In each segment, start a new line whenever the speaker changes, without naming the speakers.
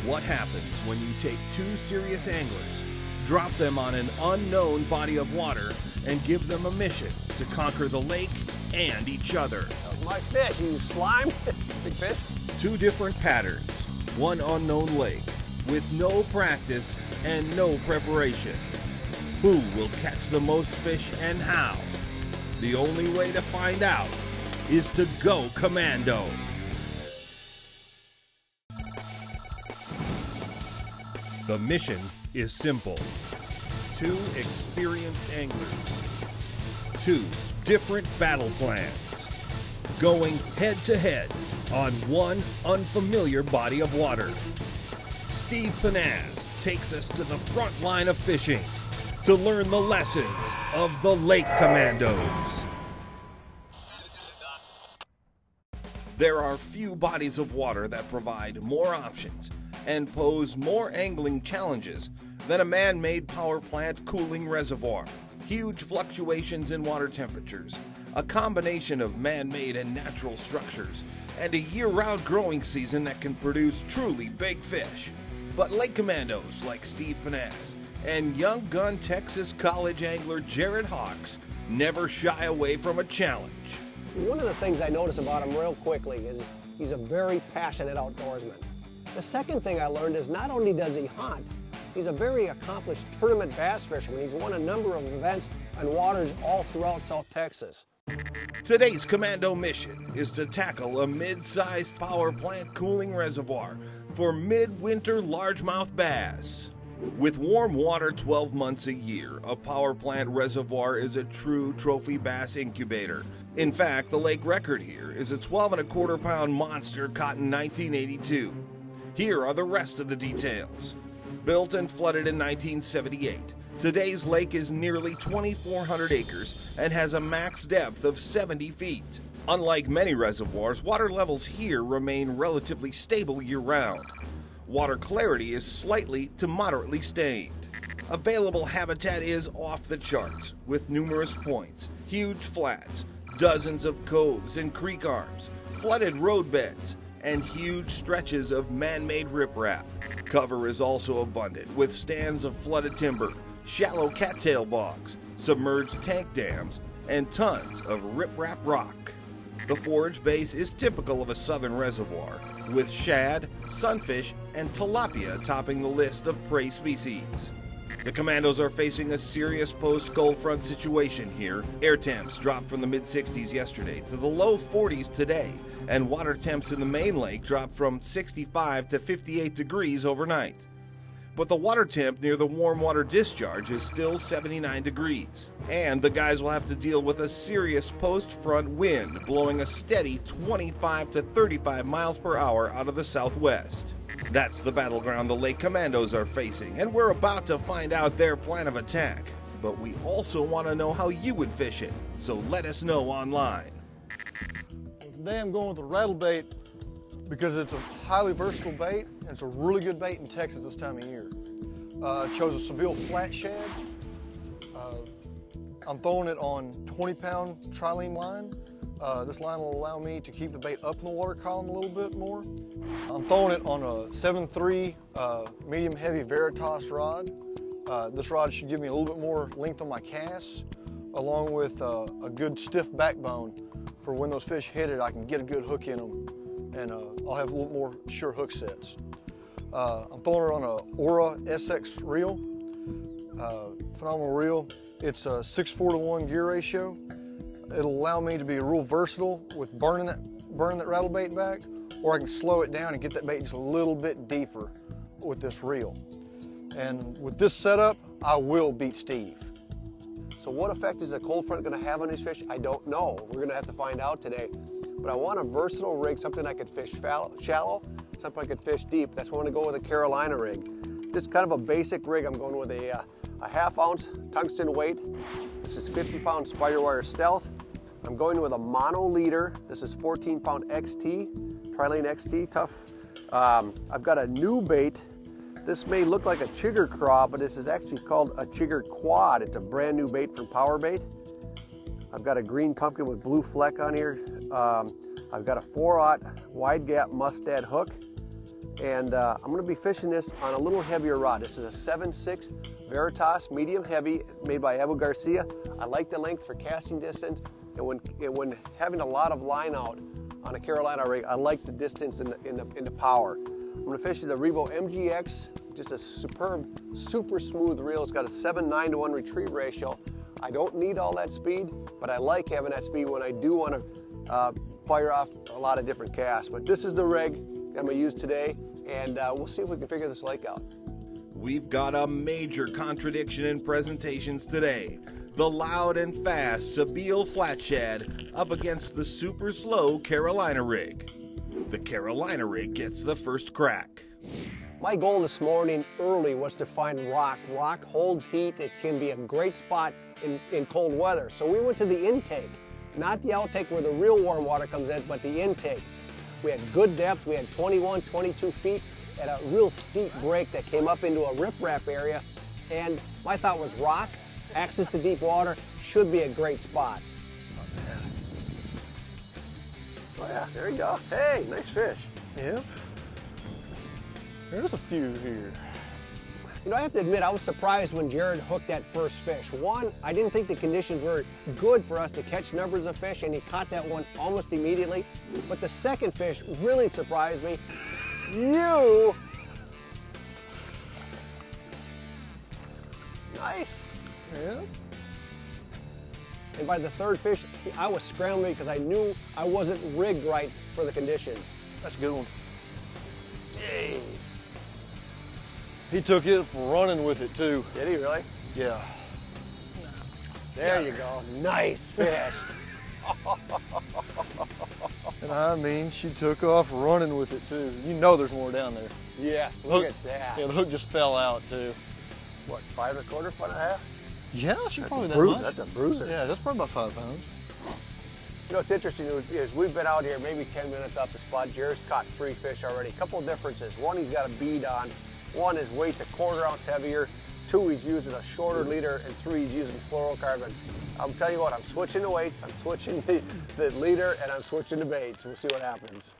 What happens when you take two serious anglers, drop them on an unknown body of water, and give them a mission to conquer the lake and each other?
That was my fish, you slime. Big fish.
Two different patterns, one unknown lake, with no practice and no preparation. Who will catch the most fish and how? The only way to find out is to go commando. The mission is simple. Two experienced anglers. Two different battle plans. Going head to head on one unfamiliar body of water. Steve Pennaz takes us to the front line of fishing to learn the lessons of the Lake Commandos. There are few bodies of water that provide more options and pose more angling challenges than a man-made power plant cooling reservoir. Huge fluctuations in water temperatures, a combination of man-made and natural structures, and a year-round growing season that can produce truly big fish. But Lake Commandos like Steve Pennaz and young gun Texas college angler Jerod Hawkes never shy away from a challenge.
One of the things I notice about him real quickly is he's a very passionate outdoorsman. The second thing I learned is not only does he hunt, he's a very accomplished tournament bass fisherman. He's won a number of events on waters all throughout South Texas.
Today's commando mission is to tackle a mid-sized power plant cooling reservoir for midwinter largemouth bass. With warm water 12 months a year, a power plant reservoir is a true trophy bass incubator. In fact, the lake record here is a 12¼ pound monster caught in 1982. Here are the rest of the details. Built and flooded in 1978, today's lake is nearly 2,400 acres and has a max depth of 70 feet. Unlike many reservoirs, water levels here remain relatively stable year-round. Water clarity is slightly to moderately stained. Available habitat is off the charts, with numerous points, huge flats, dozens of coves and creek arms, flooded roadbeds, and huge stretches of man-made riprap. Cover is also abundant, with stands of flooded timber, shallow cattail bogs, submerged tank dams, and tons of riprap rock. The forage base is typical of a southern reservoir, with shad, sunfish, and tilapia topping the list of prey species. The Commandos are facing a serious post-cold front situation here. Air temps dropped from the mid-60s yesterday to the low 40s today, and water temps in the main lake dropped from 65 to 58 degrees overnight. But the water temp near the warm water discharge is still 79 degrees. And the guys will have to deal with a serious post-front wind blowing a steady 25 to 35 miles per hour out of the southwest. That's the battleground the Lake Commandos are facing, and we're about to find out their plan of attack. But we also want to know how you would fish it, so let us know online.
Today I'm going with a rattle bait because it's a highly versatile bait, and it's a really good bait in Texas this time of year. I chose a Seville flat shad. I'm throwing it on 20-pound trilene line. This line will allow me to keep the bait up in the water column a little bit more. I'm throwing it on a 7.3 medium heavy Veritas rod. This rod should give me a little bit more length on my cast, along with a good stiff backbone for when those fish hit it, I can get a good hook in them, and I'll have a little more sure hook sets. I'm throwing it on a Aura SX reel, phenomenal reel. It's a 6:4 to 1 gear ratio. It'll allow me to be real versatile with burning that rattle bait back, or I can slow it down and get that bait just a little bit deeper with this reel. And with this setup, I will beat Steve.
So what effect is a cold front going to have on these fish? I don't know. We're going to have to find out today. But I want a versatile rig, something I could fish shallow, something I could fish deep. That's why I'm going to go with a Carolina rig. Just kind of a basic rig. I'm going with a 1/2 ounce tungsten weight. This is 50-pound spider wire stealth. I'm going with a mono leader. This is 14-pound XT, Trilene XT, tough. I've got a new bait. This may look like a chigger craw, but this is actually called a chigger quad. It's a brand new bait from Power Bait. I've got a green pumpkin with blue fleck on here. I've got a 4/0 wide gap mustad hook. And I'm going to be fishing this on a little heavier rod. This is a 7.6 Veritas medium heavy made by Abu Garcia. I like the length for casting distance, and when having a lot of line out on a Carolina rig, I like the distance and the power. I'm going to fish the Revo MGX, just a superb, super smooth reel. It's got a 7:9 to 1 retrieve ratio. I don't need all that speed, but I like having that speed when I do want to fire off a lot of different casts. But this is the rig that I'm going to use today, and we'll see if we can figure this lake out.
We've got a major contradiction in presentations today. The loud and fast Sebile Flatshad up against the super slow Carolina rig. The Carolina rig gets the first crack.
My goal this morning early was to find rock. Rock holds heat. It can be a great spot in cold weather. So we went to the intake, not the outtake where the real warm water comes in, but the intake. We had good depth. We had 21, 22 feet at a real steep break that came up into a riprap area. And my thought was rock, access to deep water, should be a great spot. Oh yeah, there you go. Hey, nice fish.
Yeah. There's a few here.
You know, I have to admit, I was surprised when Jerod hooked that first fish. One, I didn't think the conditions were good for us to catch numbers of fish, and he caught that one almost immediately. But the second fish really surprised me. Nice.
Yeah.
And by the third fish, I was scrambling because I knew I wasn't rigged right for the conditions.
That's a good one.
Jeez.
He took it for running with it too.
Did he really?
Yeah.
There you go. Nice fish.
And I mean, she took off running with it too. You know there's more down there.
Yes, look at that.
Yeah, the hook just fell out too.
What, 5 1/4, 5 1/2?
Yeah, she's probably that
Bruiser.
much.
That's a bruiser.
Yeah, that's probably about 5 pounds.
You know, what's interesting is we've been out here maybe 10 minutes off the spot. Jerod's caught 3 fish already. A couple of differences. One, he's got a bead on. One, his weight's a 1/4 ounce heavier. 2, he's using a shorter leader. And 3, he's using fluorocarbon. I'm telling you what, I'm switching the weights, I'm switching the leader, and I'm switching the baits. We'll see what happens.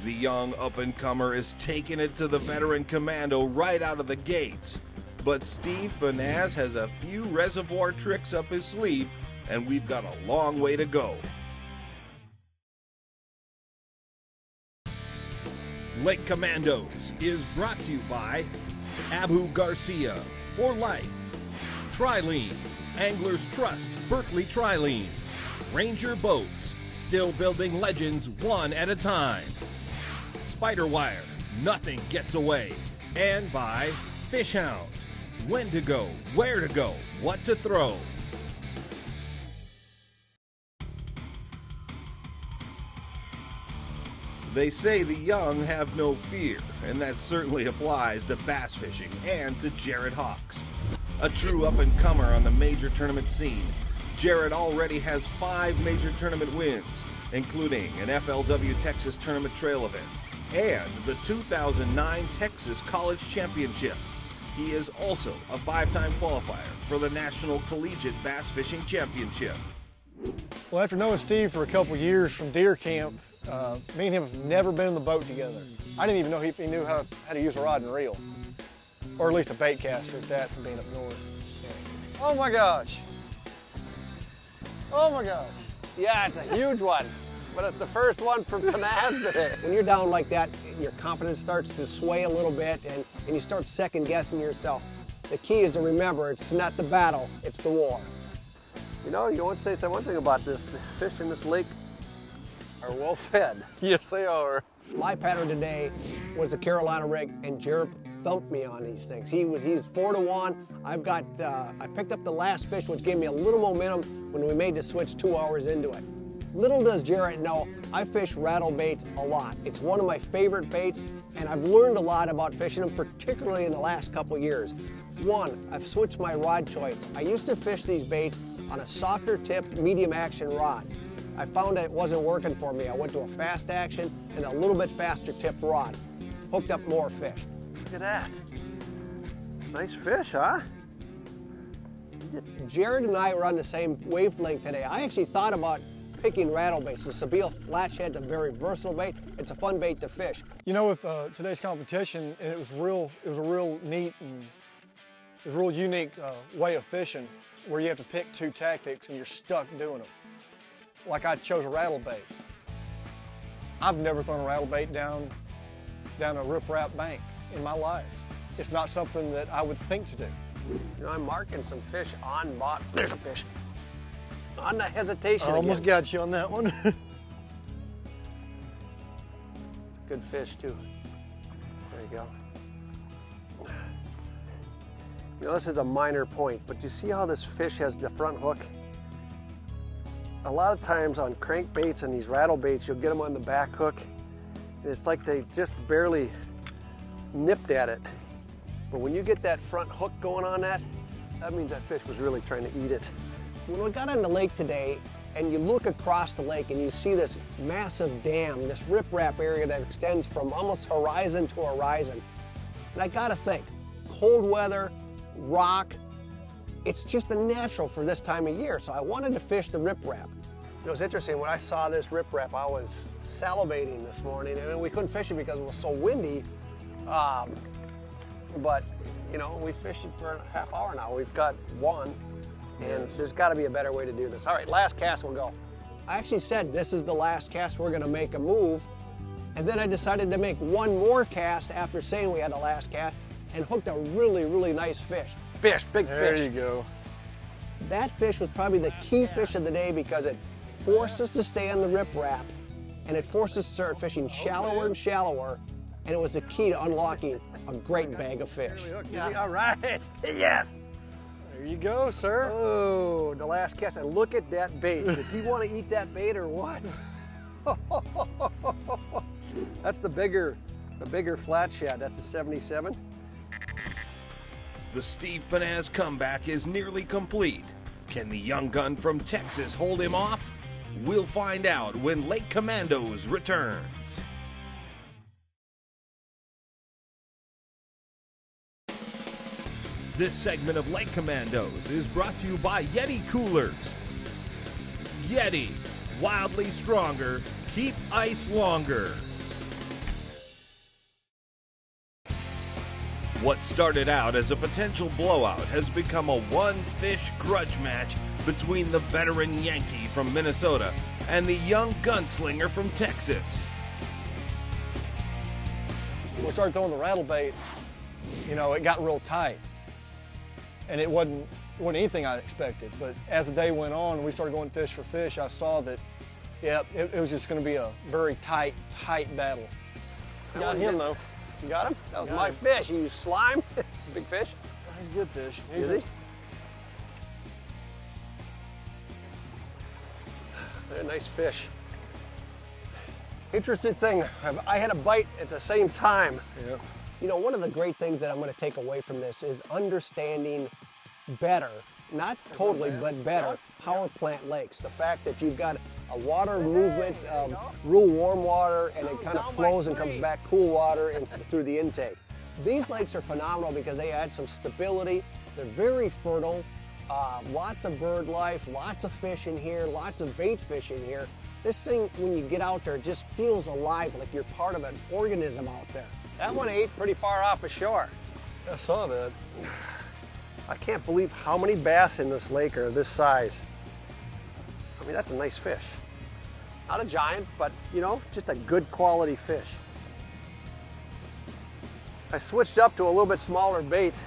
The young up-and-comer is taking it to the veteran commando right out of the gates. But Steve Pennaz has a few reservoir tricks up his sleeve, and we've got a long way to go. Lake Commandos is brought to you by Abu Garcia, For Life, Trilene, Anglers Trust, Berkeley Trilene, Ranger Boats, still building legends one at a time, Spider Wire, nothing gets away, and by Fish Hound, when to go, where to go, what to throw. They say the young have no fear, and that certainly applies to bass fishing and to Jerod Hawkes. A true up-and-comer on the major tournament scene, Jerod already has 5 major tournament wins, including an FLW Texas Tournament Trail event and the 2009 Texas College Championship. He is also a 5-time qualifier for the National Collegiate Bass Fishing Championship.
Well, after knowing Steve for a couple years from deer camp, me and him have never been in the boat together. I didn't even know if he knew how to use a rod and reel, or at least a bait caster at that from being up north. Oh my gosh. Oh my gosh.
Yeah, it's a huge one, but it's the first one from Pennaz today. When you're down like that, your confidence starts to sway a little bit, and you start second guessing yourself. The key is to remember, it's not the battle, it's the war. You know, you want to say one thing about this, the fish in this lake are well fed.
Yes, they are.
My pattern today was a Carolina rig, and Jerod thumped me on these things. He's 4 to 1. I picked up the last fish, which gave me a little momentum when we made the switch 2 hours into it. Little does Jerod know, I fish rattle baits a lot. It's one of my favorite baits, and I've learned a lot about fishing them, particularly in the last couple years. One, I've switched my rod choice. I used to fish these baits on a softer tip, medium action rod. I found that it wasn't working for me. I went to a fast action and a little bit faster tipped rod. Hooked up more fish.
Look at that. Nice fish, huh?
Jerod and I were on the same wavelength today. I actually thought about picking rattle baits. The Sabile flathead's a very versatile bait. It's a fun bait to fish.
You know, with today's competition, and it was a real neat and it was a real unique way of fishing where you have to pick two tactics and you're stuck doing them. Like I chose a rattle bait. I've never thrown a rattle bait down a riprap bank in my life. It's not something that I would think to do.
You know, I'm marking some fish on bottom. There's a fish. On the hesitation
I almost
again.
got you on that one.
Good fish too. There you go. You know, this is a minor point, but you see how this fish has the front hook? A lot of times on crankbaits and these rattle baits, you'll get them on the back hook, and it's like they just barely nipped at it. But when you get that front hook going on that means that fish was really trying to eat it. When we got on the lake today, and you look across the lake and you see this massive dam, this riprap area that extends from almost horizon to horizon. And I gotta think, cold weather, rock, it's just a natural for this time of year. So I wanted to fish the riprap. It was interesting, when I saw this riprap, I was salivating this morning, and we couldn't fish it because it was so windy. But, you know, we fished it for a half hour now. We've got one, and there's got to be a better way to do this. All right, last cast, we'll go. I actually said this is the last cast, we're going to make a move, and then I decided to make one more cast after saying we had the last cast, and hooked a really, really nice fish. Big fish.
There you go.
That fish was probably the key fish of the day because it forced us to stay on the riprap, and it forced us to start fishing shallower and shallower, and it was the key to unlocking a great bag of fish.
Yeah. All right. Yes.
There you go, sir.
Oh, the last cast, and look at that bait. Did he want to eat that bait or what? That's the bigger flat shad. That's a 77.
The Steve Pennaz comeback is nearly complete. Can the young gun from Texas hold him off? We'll find out when Lake Commandos returns. This segment of Lake Commandos is brought to you by Yeti Coolers. Yeti, wildly stronger, keep ice longer. What started out as a potential blowout has become a one-fish grudge match between the veteran Yankee from Minnesota and the young gunslinger from Texas.
When we started throwing the rattle baits, you know, it got real tight. And it wasn't anything I expected. But as the day went on and we started going fish for fish, I saw that, yeah, it was just going to be a very tight battle.
You got him though. You got him? That was my fish. You slime. Big fish.
He's a good fish.
Is he? Very nice fish. Interesting thing, I had a bite at the same time.
Yep.
You know, one of the great things that I'm going to take away from this is understanding better, not totally, but better, power plant lakes. The fact that you've got a water movement, real warm water, and it kind of flows and comes back cool water and through the intake. These lakes are phenomenal because they add some stability. They're very fertile, lots of bird life, lots of fish in here, lots of bait fish in here. This thing, when you get out there, just feels alive, like you're part of an organism out there. That one ate pretty far off the shore.
I saw that.
I can't believe how many bass in this lake are this size. I mean, that's a nice fish. Not a giant, but you know, just a good quality fish. I switched up to a little bit smaller bait.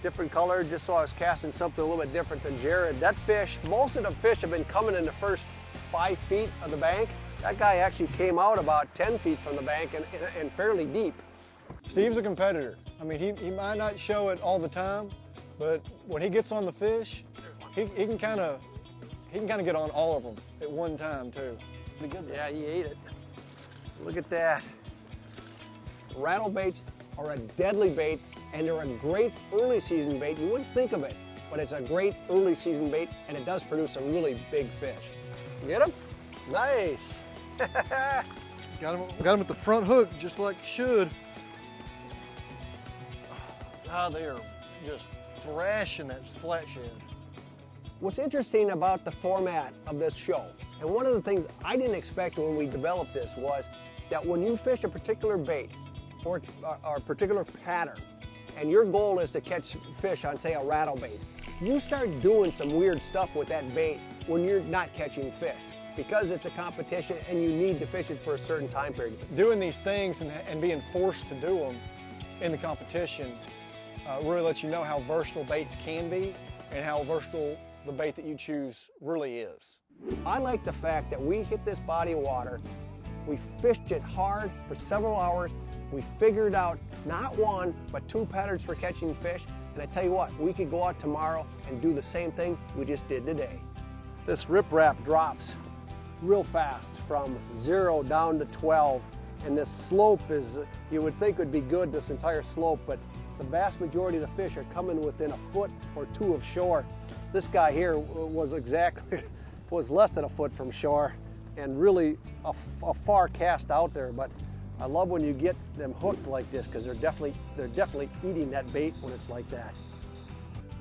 Different color, just so I was casting something a little bit different than Jerod. That fish, most of the fish have been coming in the first 5 feet of the bank. That guy actually came out about 10 feet from the bank and fairly deep.
Steve's a competitor. I mean, he might not show it all the time, but when he gets on the fish, he can kind of get on all of them at one time too.
Pretty good. Yeah, he ate it. Look at that. Rattle baits are a deadly bait, and they're a great early season bait. You wouldn't think of it, but it's a great early season bait, and it does produce a really big fish. Get him? Nice.
Got him at the front hook, just like you should. Ah, they are just thrashing that flat shad.
What's interesting about the format of this show, and one of the things I didn't expect when we developed this, was that when you fish a particular bait or a particular pattern, and your goal is to catch fish on, say, a rattle bait, you start doing some weird stuff with that bait when you're not catching fish, because it's a competition and you need to fish it for a certain time period.
Doing these things and being forced to do them in the competition really lets you know how versatile baits can be and how versatile the bait that you choose really is.
I like the fact that we hit this body of water, we fished it hard for several hours, we figured out not one, but 2 patterns for catching fish, and I tell you what, we could go out tomorrow and do the same thing we just did today. This riprap drops real fast from 0 down to 12, and this slope is, you would think would be good, this entire slope, but the vast majority of the fish are coming within a foot or 2 of shore. This guy here was less than a foot from shore, and really a far cast out there. But I love when you get them hooked like this, because they're definitely eating that bait when it's like that.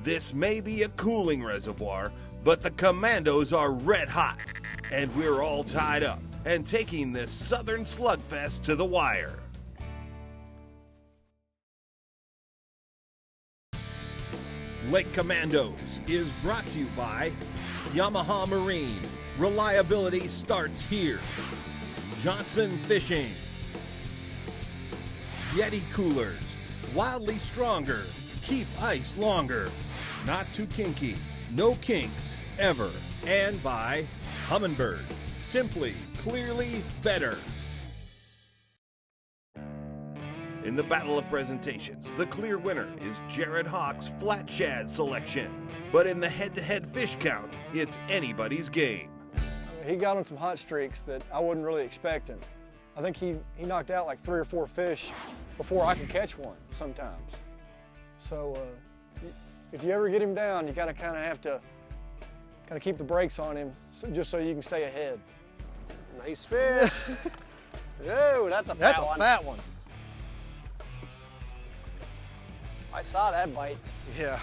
This may be a cooling reservoir, but the Commandos are red hot, and we're all tied up and taking this southern slugfest to the wire. Lake Commandos is brought to you by Yamaha Marine. Reliability starts here. Johnson Fishing. Yeti Coolers. Wildly stronger. Keep ice longer. Not too kinky. No kinks ever. And by Humminbird. Simply, clearly better. In the battle of presentations, the clear winner is Jerod Hawkes' flat shad selection. But in the head-to-head fish count, it's anybody's game.
He got on some hot streaks that I wasn't really expecting. I think he knocked out like 3 or 4 fish before I could catch one sometimes. So if you ever get him down, you gotta have to keep the brakes on him just so you can stay ahead.
Nice fish. Oh, that's a fat one.
That's a fat one.
I saw that bite.
Yeah.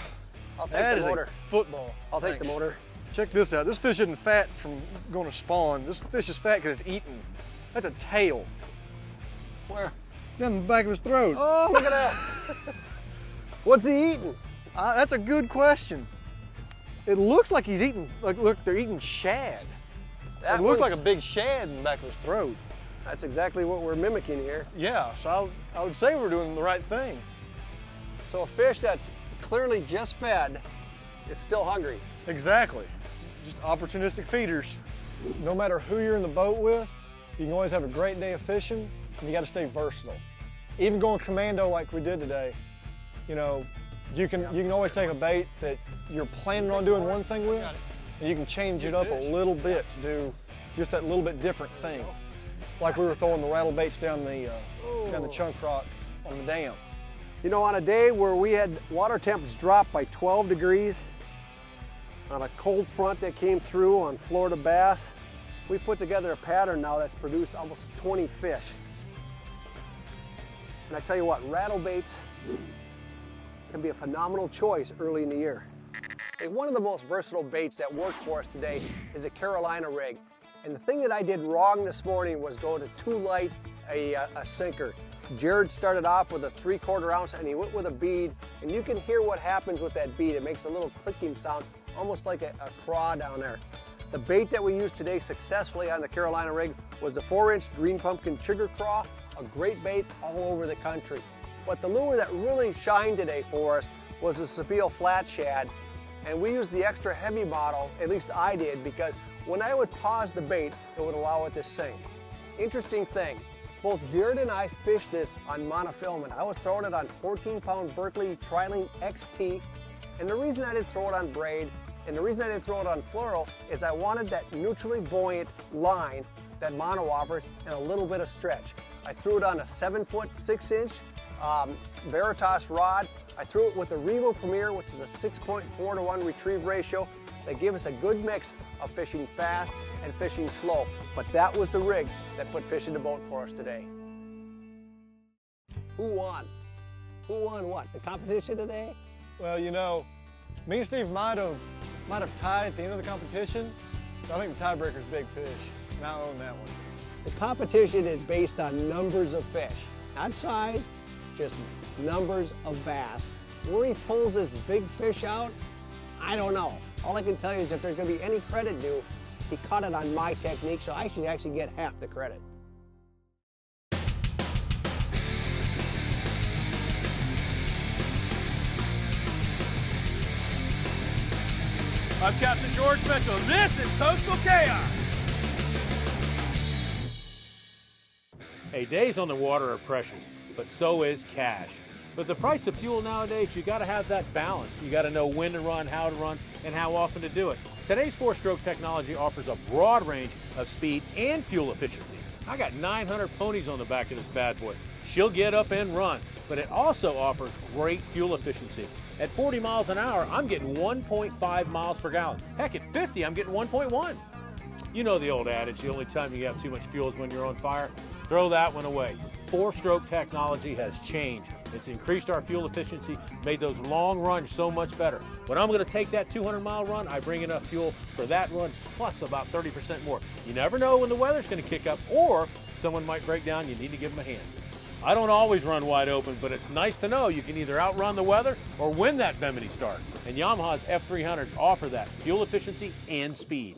I'll take
that
the
is
motor.
A football.
I'll take the motor.
Check this out. This fish isn't fat from going to spawn. This fish is fat because it's eating. That's a tail.
Where?
Down the back of his throat.
Oh, look at that. What's he eating?
That's a good question. It looks like he's eating, look, they're eating shad. It looks like a big shad in the back of his throat.
That's exactly what we're mimicking here.
Yeah, so I would say we're doing the right thing.
So a fish that's clearly just fed is still hungry.
Exactly. Just opportunistic feeders. No matter who you're in the boat with, you can always have a great day of fishing, and you got to stay versatile. Even going commando like we did today, you know, you can always take a bait that you're planning on doing one thing with, and you can change it up a little bit to do just that little bit different thing. Like we were throwing the rattle baits down the chunk rock on the dam.
You know, on a day where we had water temps drop by 12 degrees, on a cold front that came through on Florida bass, we put together a pattern now that's produced almost 20 fish. And I tell you what, rattle baits can be a phenomenal choice early in the year. Hey, one of the most versatile baits that worked for us today is a Carolina rig. And the thing that I did wrong this morning was go to too light a sinker. Jerod started off with a 3/4 ounce and he went with a bead, and you can hear what happens with that bead. It makes a little clicking sound, almost like a craw down there. The bait that we used today successfully on the Carolina rig was the 4-inch green pumpkin trigger craw, a great bait all over the country. But the lure that really shined today for us was the Sabile flat shad, and we used the extra heavy model, at least I did, because when I would pause the bait, it would allow it to sink. Interesting thing, both Jerod and I fished this on monofilament. I was throwing it on 14-pound Berkley Trilene XT, and the reason I didn't throw it on braid, and the reason I didn't throw it on fluoro, is I wanted that neutrally buoyant line that mono offers and a little bit of stretch. I threw it on a 7-foot 6-inch Veritas rod. I threw it with the Revo Premier, which is a 6.4 to 1 retrieve ratio. That gave us a good mix of fishing fast and fishing slow. But that was the rig that put fish in the boat for us today. Who won? Who won what? The competition today?
Well, you know, me and Steve might have Might have tied at the end of the competition, but I think the tiebreaker's big fish, and I own that one.
The competition is based on numbers of fish, not size, just numbers of bass. Where he pulls this big fish out, I don't know. All I can tell you is if there's going to be any credit due, he caught it on my technique, so I should actually get half the credit.
I'm Captain George Mitchell. This is Coastal Chaos. Hey, days on the water are precious, but so is cash. With the price of fuel nowadays, you got to have that balance. You got to know when to run, how to run, and how often to do it. Today's four-stroke technology offers a broad range of speed and fuel efficiency. I got 900 ponies on the back of this bad boy. She'll get up and run, but it also offers great fuel efficiency. At 40 miles an hour, I'm getting 1.5 miles per gallon. Heck, at 50, I'm getting 1.1. You know the old adage, the only time you have too much fuel is when you're on fire. Throw that one away. Four-stroke technology has changed. It's increased our fuel efficiency, made those long runs so much better. When I'm going to take that 200-mile run, I bring enough fuel for that run, plus about 30% more. You never know when the weather's going to kick up, or someone might break down, you need to give them a hand. I don't always run wide open, but it's nice to know you can either outrun the weather or win that Bimini start. And Yamaha's F300s offer that fuel efficiency and speed.